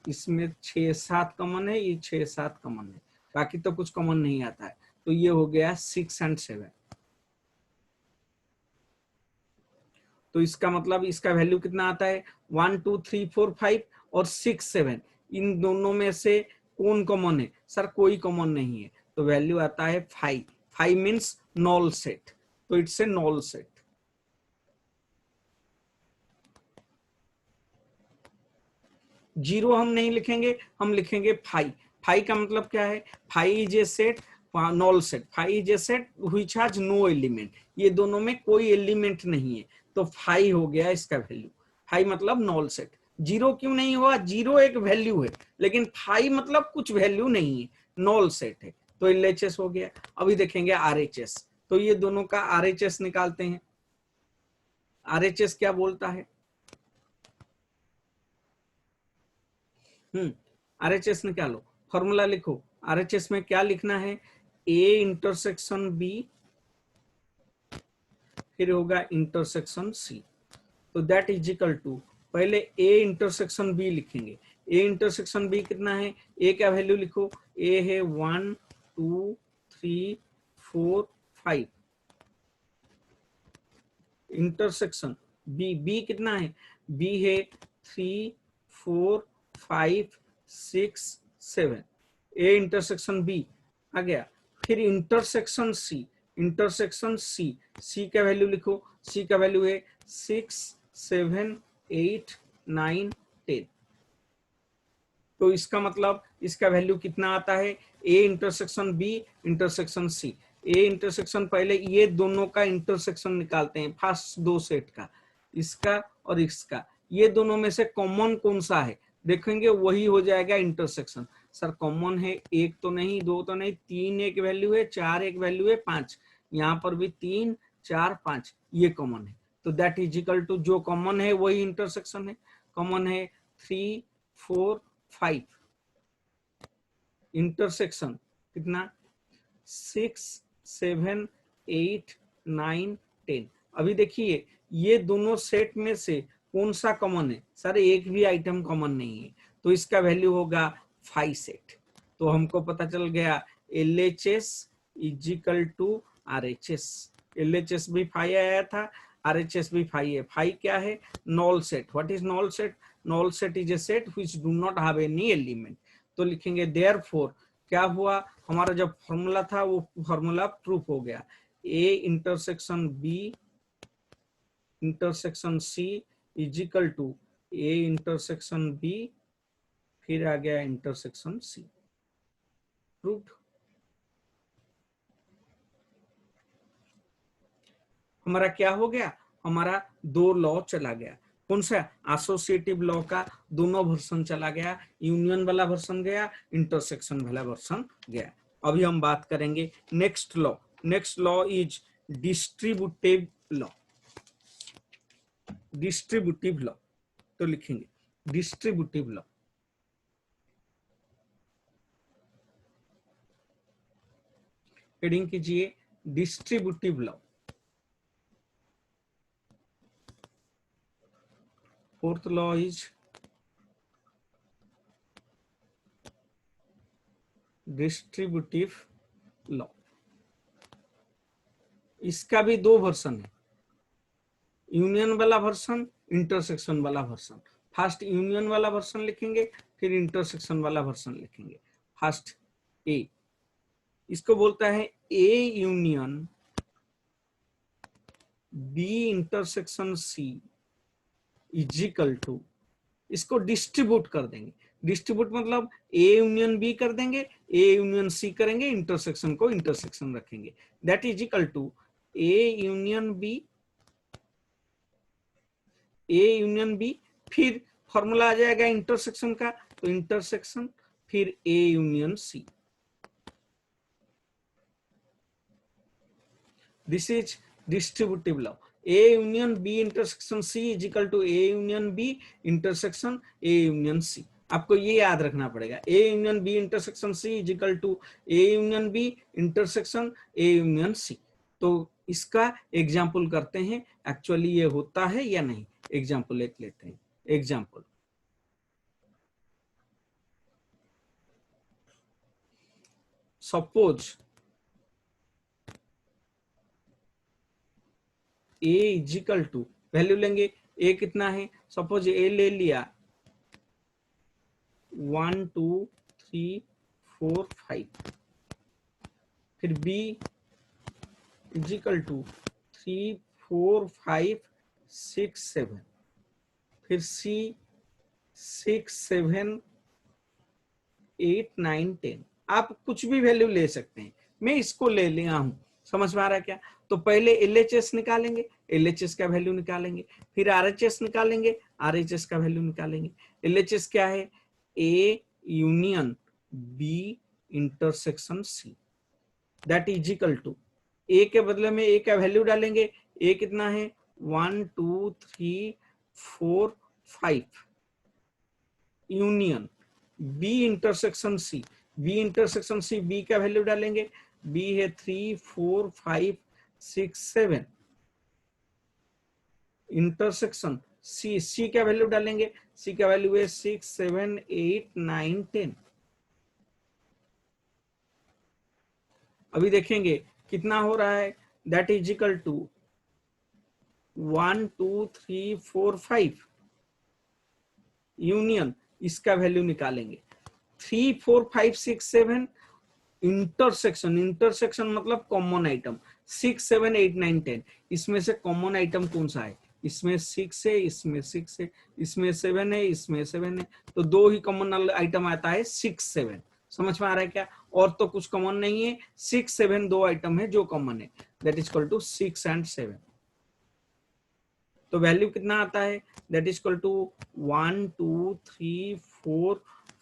इसमें 6 7 कॉमन है, ये 6 7 कॉमन है, बाकी तो कुछ कॉमन नहीं आता है। तो ये हो गया 6 एंड 7। तो इसका मतलब इसका वैल्यू कितना आता है, 1 2 3 4 5 और 6 7, इन दोनों में से कौन कॉमन है, सर कोई कॉमन नहीं है। तो वैल्यू आता है 5, 5 मीन्स नॉल सेट, तो it's a knoll set. Zero हम नहीं लिखेंगे, हम लिखेंगे 5। 5 का मतलब क्या है, 5 is a set, null set, 5 is a set which has no element, ये दोनों में कोई एलिमेंट नहीं है, तो 5 हो गया इसका वैल्यू। 5 मतलब नॉल सेट। जीरो क्यों नहीं हुआ, जीरो एक वैल्यू है, लेकिन 5 मतलब कुछ वैल्यू नहीं है, नॉल सेट है, तो LHS हो गया। अभी देखेंगे RHS, तो ये दोनों का RHS निकालते हैं। RHS क्या बोलता है, RHS निकालो, फॉर्मूला लिखो। RHS में क्या लिखना है, A इंटरसेक्शन B फिर होगा इंटरसेक्शन C। तो दैट इज इक्वल टू, पहले A इंटरसेक्शन B लिखेंगे। A इंटरसेक्शन B कितना है, A का वैल्यू लिखो, A है 1 2 3 4 5 इंटरसेक्शन B कितना है, B है 3 4 5 6 7, A इंटरसेक्शन B आ गया। फिर इंटरसेक्शन C का वैल्यू लिखो, C का वैल्यू है 6 7 8 9 10। तो इसका मतलब इसका वैल्यू कितना आता है, A intersection B intersection C। A intersection, पहले ये दोनों का इंटरसेक्शन निकालते हैं, फर्स्ट दो सेट का, इसका और इसका, ये दोनों में से कॉमन कौन सा है देखेंगे, वही हो जाएगा इंटरसेक्शन। सर कॉमन है, एक तो नहीं, दो तो नहीं, तीन एक वैल्यू है, चार एक वैल्यू है, 5, यहाँ पर भी 3 4 5 ये कॉमन है, तो दैट इज इक्वल टू जो कॉमन है वही इंटरसेक्शन है, कॉमन है 3 4 5, इंटरसेक्शन कितना 6 7 8 9 10। अभी देखिए ये दोनों सेट में से कौन सा कॉमन है, सर एक भी आइटम कॉमन नहीं है, तो इसका वैल्यू होगा 5 सेट। तो हमको पता चल गया LHS is equal to RHS। LHS भी 5 आया था, RHS भी 5 है। 5 क्या है, knoll set. What is knoll set, null set is a set which do not have any element. तो लिखेंगे देयरफॉर क्या हुआ, हमारा जो फॉर्मूला था वो फॉर्मूला प्रूफ हो गया, A intersection B intersection C is equal to A intersection B फिर आ गया इंटरसेक्शन C। प्रूव्ड। हमारा क्या हो गया, हमारा दो लॉ चला गया। कौन सा, एसोसिएटिव लॉ का दोनों वर्जन चला गया, यूनियन वाला वर्जन गया, इंटरसेक्शन वाला वर्जन गया। अभी हम बात करेंगे next law. Next law is distributive law. Distributive law, तो लिखेंगे डिस्ट्रीब्यूटिव लॉ। हेडिंग कीजिए distributive law. Fourth law is distributive law. इसका भी दो वर्जन है, यूनियन वाला वर्जन, इंटरसेक्शन वाला वर्जन। फर्स्ट यूनियन वाला वर्जन लिखेंगे, फिर इंटरसेक्शन वाला वर्जन लिखेंगे। फर्स्ट ए, इसको बोलता है A union B intersection C is equal to, इसको डिस्ट्रीब्यूट कर देंगे। डिस्ट्रीब्यूट मतलब ए यूनियन बी कर देंगे, ए यूनियन सी करेंगे, इंटरसेक्शन को इंटरसेक्शन रखेंगे। That is equal to A union B, A union B, फिर फॉर्मूला आ जाएगा इंटरसेक्शन का, तो इंटरसेक्शन फिर A union C. This is distributive law. A union B intersection C is equal to A union B intersection A union C. आपको ये याद रखना पड़ेगा, A union B intersection C is equal to A union B intersection A union C. तो इसका example करते हैं, actually ये होता है या नहीं। एग्जाम्पल एक लेते हैं। Example, suppose A is equal to, value लेंगे ए कितना है, सपोज ए ले लिया 1 2 3 4 5, फिर बी इज इक्वल टू 3 4 5 6 7, फिर सी 6 7 8 9 10। आप कुछ भी वैल्यू ले सकते हैं, मैं इसको ले लिया हूं। समझ में आ रहा है क्या। तो पहले LHS निकालेंगे, LHS का वैल्यू निकालेंगे, फिर RHS निकालेंगे, RHS का वैल्यू निकालेंगे। LHS क्या है, A union B intersection C, that is equal to, A के बदले में A का वैल्यू डालेंगे। A कितना है 1 2 3 4 5 union B intersection C, B intersection C, B का वैल्यू डालेंगे। B है 3 4 5 6 7 इंटरसेक्शन C, C का वैल्यू डालेंगे। C का वैल्यू है 6 7 8 9 10। अभी देखेंगे कितना हो रहा है, that is equal to 1 2 3 4 5 union, इसका वैल्यू निकालेंगे 3 4 5 6 7 इंटरसेक्शन, इंटरसेक्शन मतलब कॉमन आइटम 6 7 8 9 10। इसमें से कॉमन आइटम कौन सा है, इसमें 6 है, इसमें 6 है, इसमें 7 है, इसमें 7 है। तो दो ही कॉमन आइटम आता है 6 7। समझ में आ रहा है क्या, और तो कुछ कॉमन नहीं है। 6 7 दो आइटम है जो कॉमन है, that is equal to 6 and 7। तो वैल्यू कितना आता है, दैट इज इक्वल टू 1 2 3 4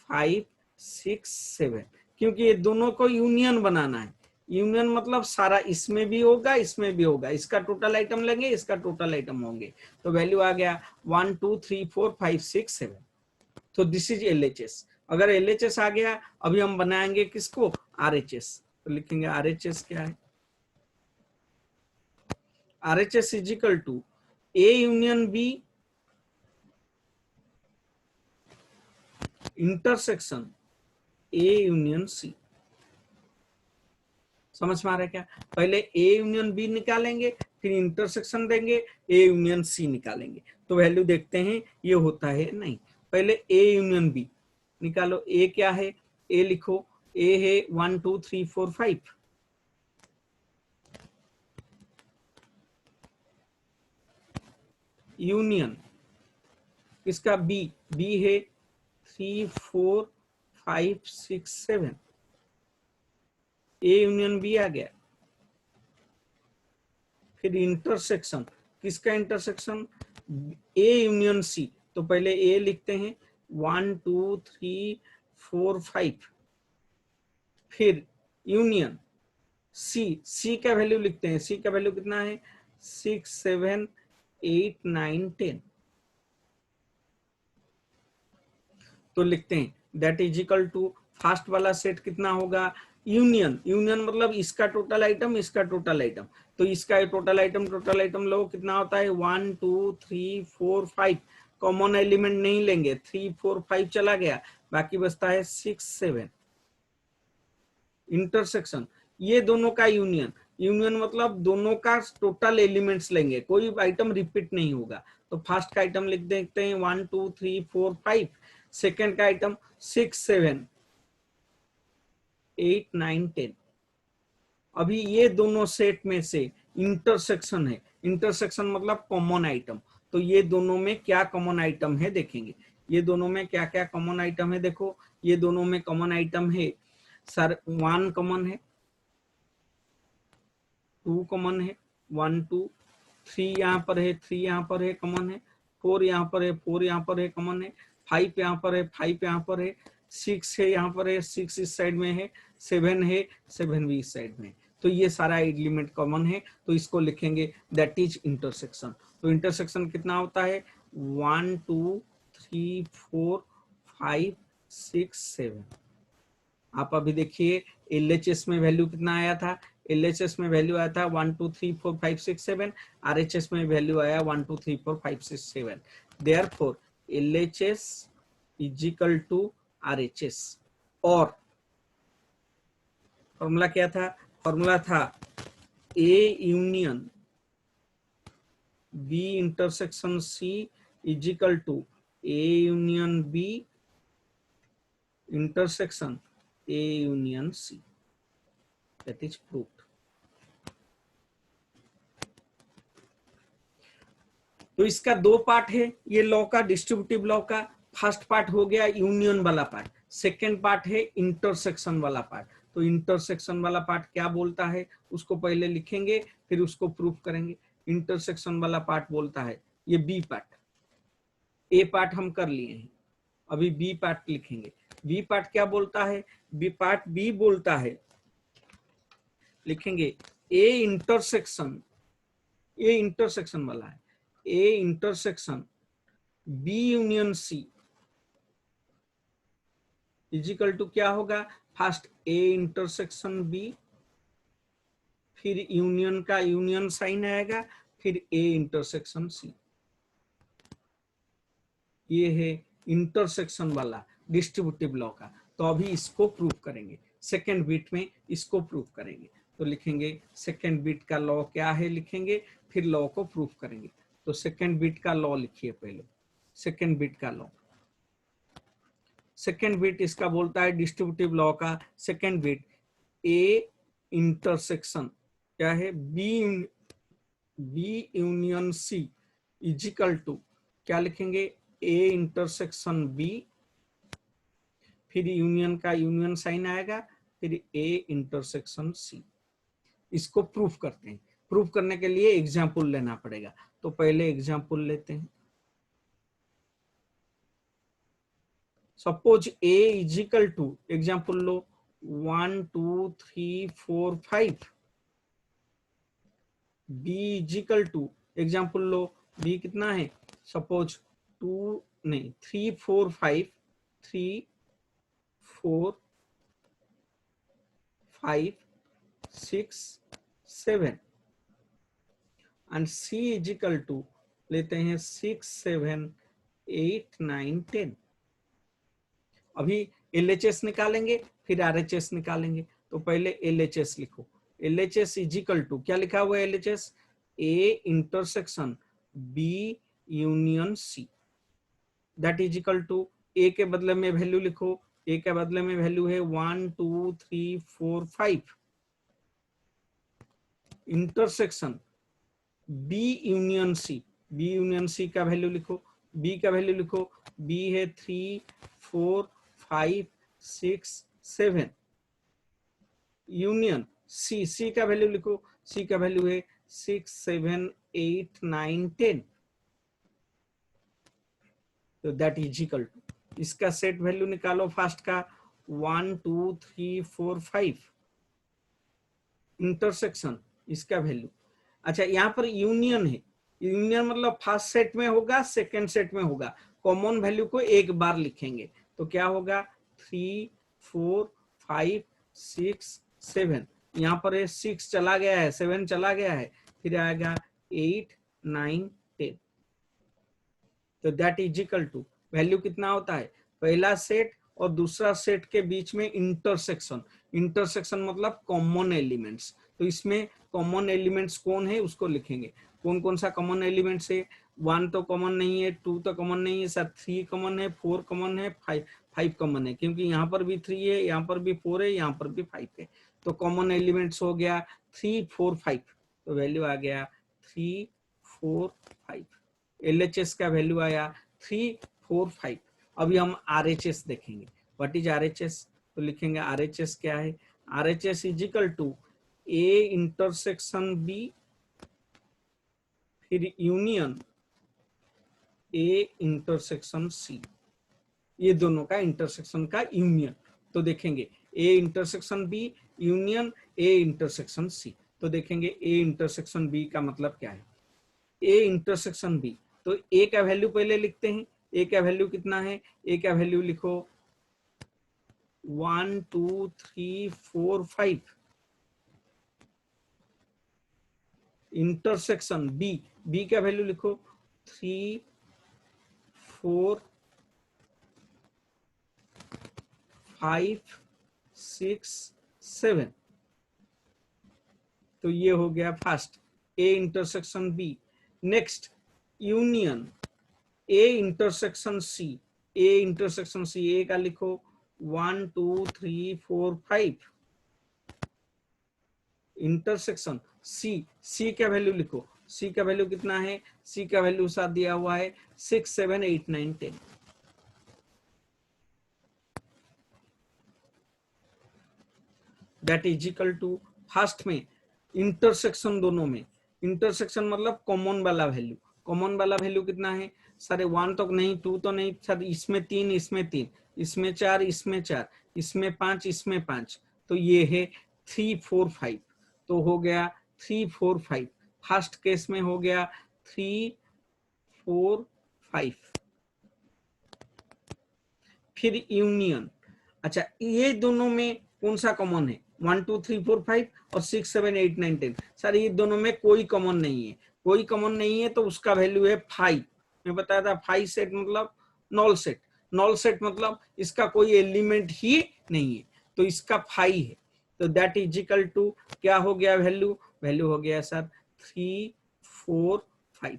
5 6 7। क्योंकि ये दोनों को यूनियन बनाना है, यूनियन मतलब सारा इसमें भी होगा, इसमें भी होगा, इसका टोटल आइटम लेंगे, इसका टोटल आइटम होंगे, तो वैल्यू आ गया 1 2 3 4 5 6 7। तो दिस इज एलएचएस। अगर एलएचएस आ गया, अभी हम बनाएंगे किसको, आरएचएस। तो लिखेंगे आरएचएस क्या है, RHS is equal to A union B intersection A union C. समझ में आ रहा है क्या, पहले ए यूनियन बी निकालेंगे, फिर इंटरसेक्शन देंगे, ए यूनियन सी निकालेंगे। तो वैल्यू देखते हैं ये होता है नहीं, पहले ए यूनियन बी निकालो। ए क्या है, ए लिखो, ए है 1 2 3 4 5, यूनियन इसका बी, बी है 3 4 5 6 7, ए यूनियन बी आ गया। फिर इंटरसेक्शन, किसका इंटरसेक्शन, ए यूनियन सी। तो पहले ए लिखते हैं 1 2 3 4 5, फिर यूनियन सी, सी का वैल्यू लिखते हैं, सी का वैल्यू कितना है 6 7 8 9 10। तो लिखते हैं that is equal to, first वाला सेट कितना होगा, यूनियन, यूनियन मतलब इसका टोटल आइटम, इसका टोटल आइटम। तो इसका टोटल आइटम लो, कितना होता है 1 2 3 4 5। कॉमन एलिमेंट नहीं लेंगे, 3 4 5 चला गया, बाकी बचता है 6 7। इंटरसेक्शन, ये दोनों का यूनियन, यूनियन मतलब दोनों का टोटल एलिमेंट्स लेंगे, कोई आइटम रिपीट नहीं होगा। तो फर्स्ट का आइटम लिख देते हैं 1 2 3 4 5, सेकेंड का आइटम 6 7 8 9 10। अभी ये दोनों सेट में से इंटरसेक्शन है, इंटरसेक्शन मतलब कॉमन आइटम। तो ये दोनों में क्या कॉमन आइटम है देखेंगे, ये दोनों में क्या क्या कॉमन आइटम है। देखो ये दोनों में कॉमन आइटम है सर, 1 कॉमन है, 2 कॉमन है, 1 2 3 यहाँ पर है, 3 यहाँ पर है कॉमन है, 4 यहाँ पर है, 4 यहाँ पर है कॉमन है, 5 यहाँ पर है, 5 यहाँ पर है, 6 है यहाँ पर है, 6 इस साइड में है, 7 है, 7 भी इस साइड में है। तो ये सारा एलिमेंट कॉमन है, तो इसको लिखेंगे दैट इज इंटरसेक्शन। तो इंटरसेक्शन कितना होता है 1 2 3 4 5 6 7। आप अभी देखिए एलएचएस में वैल्यू कितना आया था, एलएचएस में वैल्यू आया था 1 2 3 4 5 6 7, आरएचएस में वैल्यू आया 1 2 3 4 5 6 7। Therefore LHS is equal to RHS. और फॉर्मूला क्या था, फॉर्मूला था A union B intersection C is equal to A union B intersection A union C. That is proved. तो इसका दो पार्ट है, ये लॉ का, डिस्ट्रीब्यूटिव लॉ का। फर्स्ट पार्ट हो गया यूनियन वाला पार्ट, सेकेंड पार्ट है इंटरसेक्शन वाला पार्ट। तो इंटरसेक्शन वाला पार्ट क्या बोलता है उसको पहले लिखेंगे, फिर उसको प्रूफ करेंगे। इंटरसेक्शन वाला पार्ट बोलता है, ये बी पार्ट, ए पार्ट हम कर लिए हैं, अभी बी पार्ट लिखेंगे। बी पार्ट क्या बोलता है, बी पार्ट बी बोलता है, लिखेंगे ए इंटरसेक्शन, ए इंटरसेक्शन वाला है, A intersection B union C is equal to क्या होगा, फर्स्ट ए इंटरसेक्शन बी, फिर यूनियन का यूनियन साइन आएगा, फिर ए इंटरसेक्शन सी। ये है इंटरसेक्शन वाला डिस्ट्रीब्यूटिव लॉ का। तो अभी इसको प्रूव करेंगे, सेकेंड बिट में इसको प्रूव करेंगे। तो लिखेंगे सेकेंड बिट का लॉ क्या है, लिखेंगे, फिर लॉ को प्रूव करेंगे। तो सेकेंड बिट का लॉ लिखिए पहले, सेकेंड बिट का लॉ। सेकेंड बिट इसका बोलता है डिस्ट्रीब्यूटिव लॉ का सेकेंड बिट, ए इंटरसेक्शन क्या है, B union C is equal to क्या लिखेंगे, ए इंटरसेक्शन बी, फिर यूनियन का यूनियन साइन आएगा, फिर ए इंटरसेक्शन सी। इसको प्रूफ करते हैं। प्रूफ करने के लिए एग्जाम्पल लेना पड़ेगा, तो पहले एग्जाम्पल लेते हैं। Suppose A is equal to, example लो, 1 2 3 4 5, b इजिकल टू, एग्जाम्पल लो, b कितना है, सपोज 2 नहीं 3 4 5, 3 4 5 6 7, एंड c इजिकल टू लेते हैं 6 7 8 9 10। अभी LHS निकालेंगे फिर RHS निकालेंगे, तो पहले LHS लिखो। LHS इजिकल टू क्या लिखा हुआ है, LHS A intersection B union C, that is equal to A के बदले में वैल्यू लिखो, A के बदले में वैल्यू है 1 2 3 4 5, intersection B union C, B union C का वैल्यू लिखो, B का वैल्यू लिखो, B है 3 4 5 6 7, यूनियन C, C का वैल्यू लिखो, C का वैल्यू है 6 7 8 9 10, तो दैट इज इक्वल टू, इसका सेट वैल्यू निकालो फास्ट का 1 2 3 4 5, इंटरसेक्शन इसका वैल्यू, अच्छा यहाँ पर यूनियन है, यूनियन मतलब फर्स्ट सेट में होगा सेकंड सेट में होगा, कॉमन वैल्यू को एक बार लिखेंगे, तो क्या होगा 3 4 5 6 7, यहाँ पर 6 चला गया है 7 चला गया है, फिर आएगा 8 9 10, तो that is equal to, value कितना होता है, पहला सेट और दूसरा सेट के बीच में इंटरसेक्शन, इंटरसेक्शन मतलब कॉमन एलिमेंट्स, तो इसमें कॉमन एलिमेंट्स कौन है उसको लिखेंगे, कौन कौन सा कॉमन एलिमेंट्स है, 1 तो कॉमन नहीं है, 2 तो कॉमन नहीं है सर, 3 कॉमन है, 4 कॉमन है, 5 कॉमन है, क्योंकि यहाँ पर भी 3 है, यहाँ पर भी 4 है, यहाँ पर भी 5 है, तो कॉमन एलिमेंट्स हो गया 3 4 5, तो वैल्यू आ गया 3 4 5, LHS का वैल्यू आया 3 4 5। अभी हम RHS देखेंगे, व्हाट इज RHS, तो लिखेंगे RHS क्या है, RHS is equal to A intersection B फिर यूनियन A इंटरसेक्शन C, ये दोनों का इंटरसेक्शन का यूनियन, तो देखेंगे A intersection B union A intersection C, तो देखेंगे A इंटरसेक्शन B का मतलब क्या है, A इंटरसेक्शन B, तो A का वैल्यू पहले लिखते हैं, A का वैल्यू कितना है, A का वैल्यू लिखो 1 2 3 4 5, इंटरसेक्शन B, B का वैल्यू लिखो 3 4 5 6 7, तो ये हो गया first A intersection B, next union A intersection C, A intersection C, A का लिखो 1 2 3 4 5, इंटरसेक्शन C, C का वैल्यू लिखो, C का वैल्यू कितना है, C का वैल्यू साथ दिया हुआ है 6 7 8 9 10, that is equal to, first में इंटरसेक्शन, दोनों में इंटरसेक्शन मतलब कॉमन वाला वैल्यू, कॉमन वाला वैल्यू कितना है, सारे 1 तो नहीं 2 तो नहीं सर, इसमें 3 इसमें 3 इसमें 4 इसमें 4 इसमें 5 इसमें 5, तो ये है 3 4 5, तो हो गया 3 4 5, फर्स्ट केस में हो गया 3 4 5, फिर यूनियन, अच्छा ये दोनों में कौन सा कॉमन है, 1 2 3 4 5 और 6 7 8 9 10, सर ये दोनों में कोई कॉमन नहीं है, कोई कॉमन नहीं है तो उसका वैल्यू है 5, मैं बताया था 5 सेट मतलब नॉल सेट, नॉल सेट मतलब इसका कोई एलिमेंट ही नहीं है, तो इसका 5 है, तो दैट इज इक्वल टू क्या हो गया वैल्यू, वैल्यू हो गया सर 3 4 5,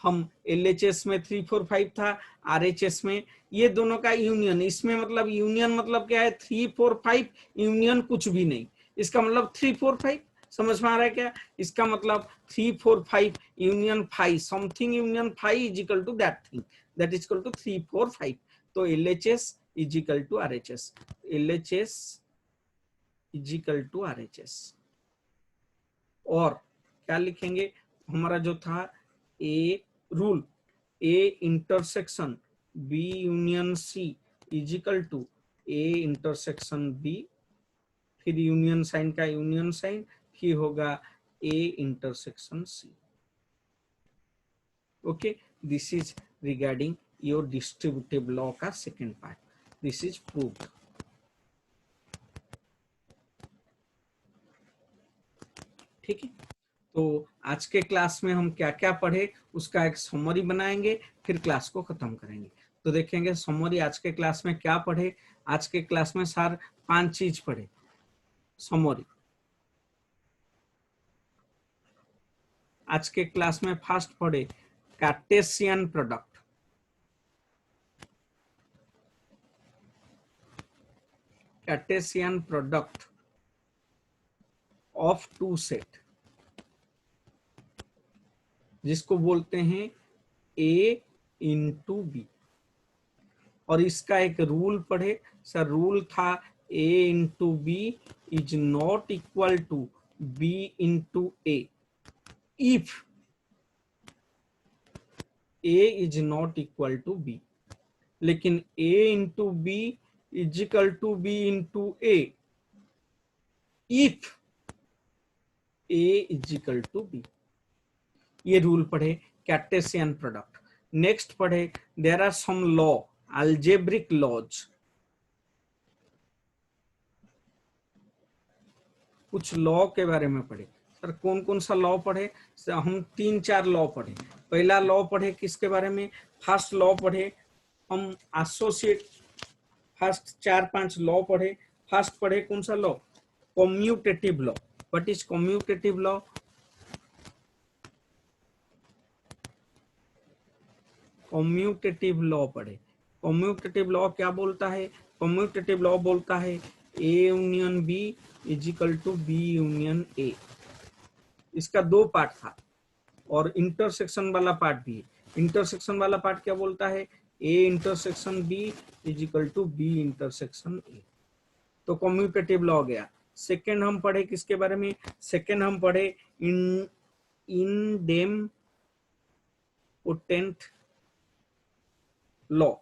हम LHS में 3 4 5 था, RHS में ये दोनों का यूनियन, इसमें मतलब यूनियन मतलब क्या है 3 4 5 यूनियन कुछ भी नहीं, इसका मतलब 3 4 5, समझ में आ रहा है क्या, इसका मतलब 3 4 5 union 5, something union 5 is equal to that thing, that is equal to 3 4 5, तो LHS is equal to RHS, LHS is equal to RHS, और क्या लिखेंगे, हमारा जो था A rule, A intersection B union C is equal to A intersection B, फिर union sign का union sign, फिर होगा A intersection C. Okay, this is regarding your distributive law का second part, this is proved. ठीक है, तो आज के क्लास में हम क्या क्या पढ़े उसका एक समरी बनाएंगे, फिर क्लास को खत्म करेंगे। तो देखेंगे समरी आज के क्लास में क्या पढ़े। आज के क्लास में सर 5 चीज पढ़े। समरी आज के क्लास में फर्स्ट पढ़े Cartesian product, Cartesian product of two set, जिसको बोलते हैं ए इंटू बी। और इसका एक रूल पढ़े सर, रूल था A into B is not equal to B into A if A is not equal to B. लेकिन A into B is equal to B into A if A is equal to B. ये rule पढ़े Cartesian product. Next पढ़े there are some law, algebraic laws. कुछ law के बारे में पढ़े sir. कौन कौन सा लॉ पढ़े? हम 3-4 लॉ पढ़े। पहला लॉ पढ़े किसके बारे में? फर्स्ट लॉ पढ़े हम एसोसिएट, फर्स्ट 4-5 लॉ पढ़े। फर्स्ट पढ़े कौन सा law? Commutative law. What is commutative law? Commutative law पढ़े। कम्यूटेटिव लॉ क्या बोलता है? कम्यूटेटिव लॉ बोलता है A union B is equal to B union A. इसका 2 पार्ट था और इंटरसेक्शन वाला पार्ट भी है। इंटरसेक्शन वाला पार्ट क्या बोलता है? A intersection B is equal to B intersection A. तो कम्यूटेटिव लॉ गया। सेकेंड हम पढ़े किसके बारे में? सेकेंड हम पढ़े इनडेम्पोटेंट लॉ।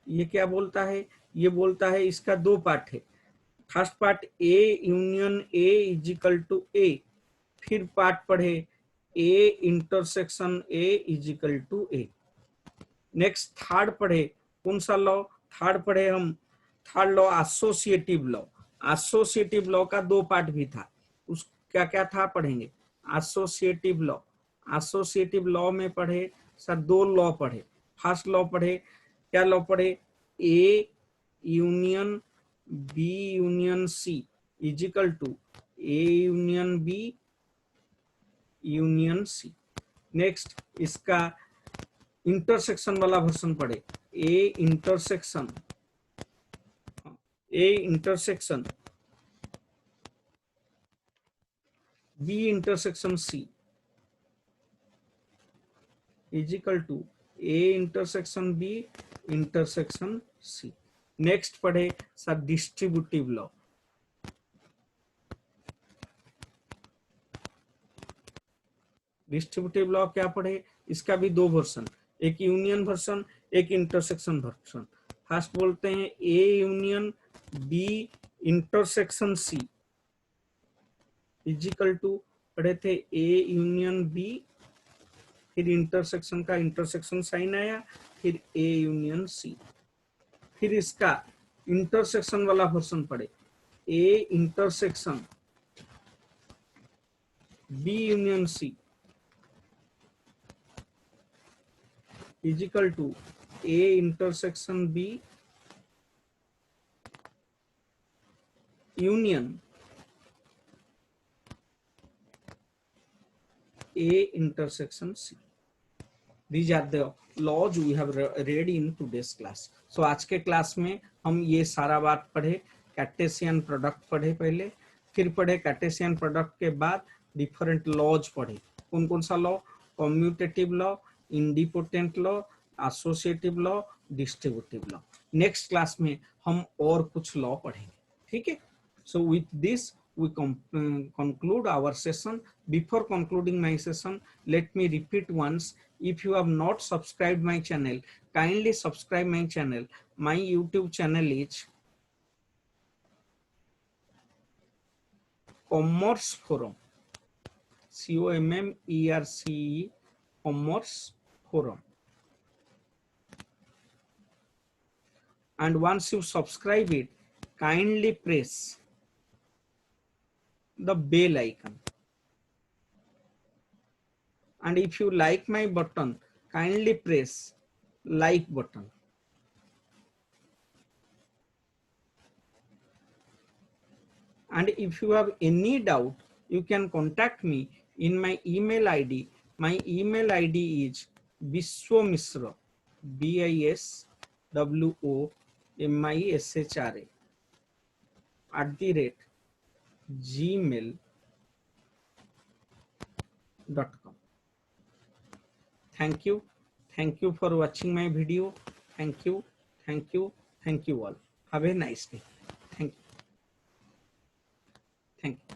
ये क्या बोलता है? ये बोलता है इसका 2 पार्ट है। First part A union A is equal to A, फिर पार्ट पढ़े A intersection A is equal to A. Next third पढ़े कौन सा लॉ? थर्ड पढ़े हम third law associative law. Associative law का 2 पार्ट भी था। उस क्या क्या था पढ़ेंगे। एसोसिएटिव लॉ, एसोसिएटिव लॉ में पढ़े सर 2 लॉ पढ़े। फर्स्ट लॉ पढ़े क्या लॉ पढ़े? A union B union C is equal to A union B union C. Next इसका इंटरसेक्शन वाला वर्जन पढ़े A intersection B intersection C is equal to A intersection B intersection C. Next पढ़े sir distributive law. Distributive law क्या पढ़े? इसका भी 2 version, एक union version, एक इंटरसेक्शन वर्जन। फर्स्ट बोलते हैं A union B intersection C is equal to पढ़े थे ए यूनियन बी, फिर इंटरसेक्शन का इंटरसेक्शन साइन आया, फिर ए यूनियन सी। फिर इसका इंटरसेक्शन वाला वर्जन पढ़े A intersection B union C is equal to A intersection B union A intersection C. These are the laws we have read in today's class. So आज के class में हम ये सारा बात पढ़े। कार्टेशियन प्रोडक्ट पढ़े पहले, फिर पढ़े कार्टेशियन प्रोडक्ट के बाद डिफरेंट लॉज पढ़े। कौन कौन सा law? Commutative law, idempotent law, associative law, distributive law. Next class में हम और कुछ लॉ पढ़ेंगे। ठीक है, so with this we conclude our session. Before concluding my session, let me repeat once. If you have not subscribed my channel, kindly subscribe my channel. My YouTube channel is Commerce Forum. COMMERCE Commerce Forum. And once you subscribe it, kindly press the bell icon. And if you like my button, kindly press like button. And if you have any doubt, you can contact me in my email ID. My email ID is biswamishra, BISWOMISHRA @gmail.com. Thank you. Thank you for watching my video. Thank you. Thank you. Thank you all. Have a nice day. Thank you. Thank you.